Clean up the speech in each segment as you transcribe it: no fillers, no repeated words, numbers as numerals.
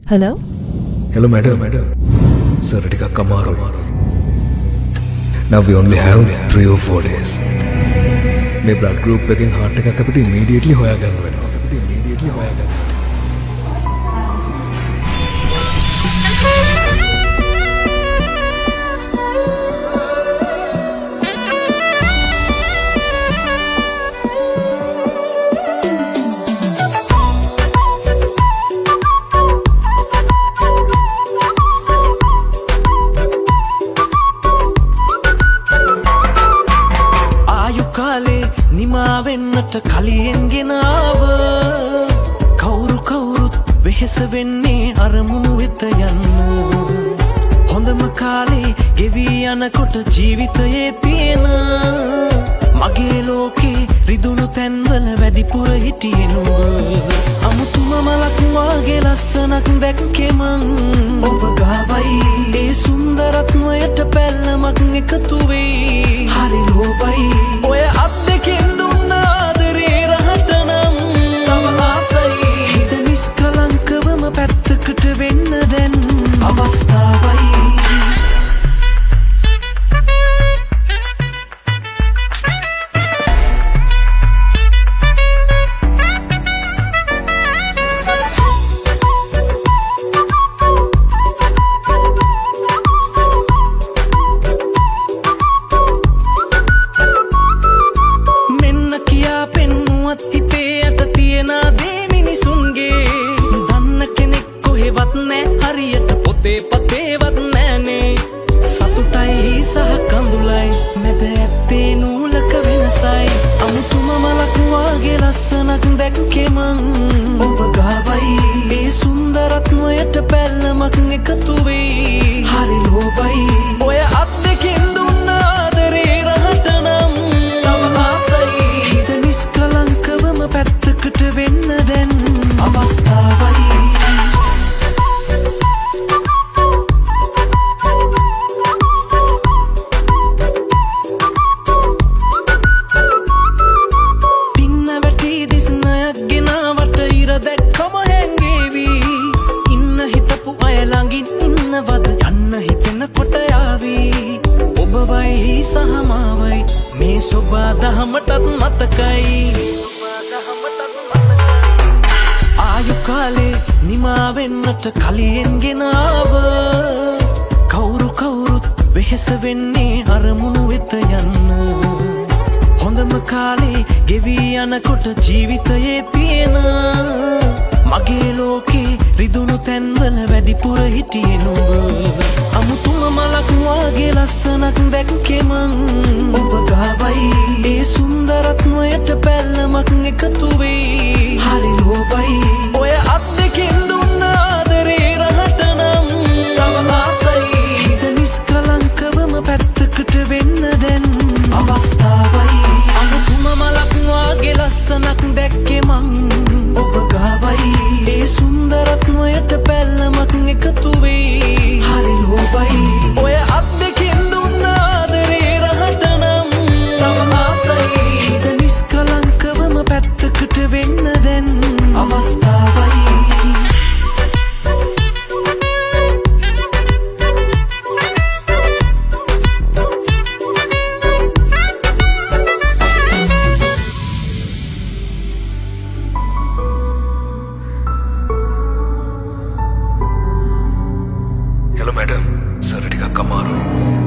Hello? Hello, madam. Sir, it is a Kamaru. Now we only have 3 or 4 days. My blood group again heart attack අපිට immediately හොයාගන්න වෙනවා. නිමාවෙන්නට කලියෙන් ගෙනාව කවුරුත් වෙහෙස වෙන්නේ අරමුණු වෙත යන්න හොඳම කාලේ ගෙවී යනකොට ජීවිතයේ තියෙන මගේ ලෝකේ රිදුණු තැන්වල වැඩිපුර හිටියේ නුඹ අමුතුම මලක් වාගේ ලස්සනක් දැක්කේ මං ඔබ ගාවයි ඒ සුන්දරත්වයට පැල්ලමක් එකතු වෙයි හරි ලෝභයි ඔය අත් දෙකෙන් දුන්න ආදරේ රහට නම් තව ආසයි හිත නිස්කලංකවම පැත්තකට වෙන්න දැන් අවස්ථාවයි ඔබ ගාවයි ඒ සුන්දරත්වයට පැල්ලමක් එකතු වෙයි හරි ලෝභයි ඔය අත් දෙකෙන් දුන්න ආදරේ රහට නම් තව ආසයි හිත නිස්කලංකවම පැත්තකට වෙන්න දැන් අවස්ථාවයි සහමාවයි මේ සොබා දහමටත් මතකයි ආයු කාලේ නිමාවෙන්නට කලියෙන් ගෙනාව කවුරුත් වෙහෙස වෙන්නේ අරමුණු වෙත යන්න හොඳම කාලේ ගෙවී යනකොට ජීවිතයේ තියෙන මගේ ලෝකේ රිදුණු තැන්වල වැඩිපුර හිටියේ නුඹ අමුතුම මලක් වාගේ ලස්සනක් දැක්කේ මං ඔබ ගාවයි ඒ සුන්දරත්වයට පැල්ලමක් එකතු වෙයි හරි ලෝභයි ඔය අත් දෙකෙන් දුන්න ආදරේ රහට නම් තව ආසයි හිත නිස්කලංකවම පැත්තකට වෙන්න දැන් අවස්ථාවයි අමුතුම මලක් වාගේ ලස්සනක් දැක්කේ මං ඔබ ගාවයි ඒ සුන්දරත්වයට පැල්ලමක් එකතු වෙයි හරි ලෝභයි ඔය අත් දෙකෙන් දුන්න ආදරේ රහට නම් තව ආසයි හිත නිස්කලංකවම පැත්තකට වෙන්න දැන් අවස්ථාවයි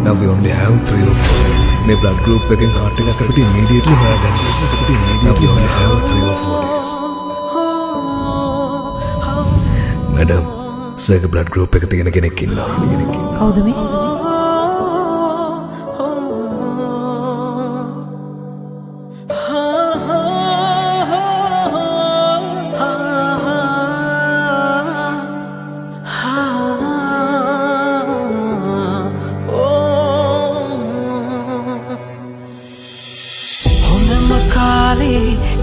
Now we only have 3 or 4 days. My blood group again heart attack අපිට immediately හොයාගන්න. Now we only have 3 or 4 days. Madam, sir blood group එක තියෙන කෙනෙක් ඉන්නවා. කවුද මේ?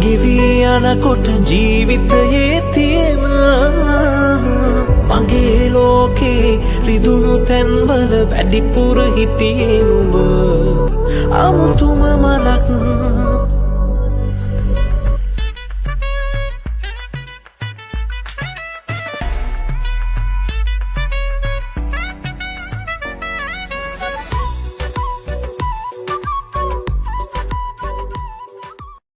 ගෙවී යනකොට ජීවිතයේ තියෙන මගේ ලෝකේ රිදුණු තැන්වල වැඩිපුර හිටියේ නුඹ අමුතුම මලක්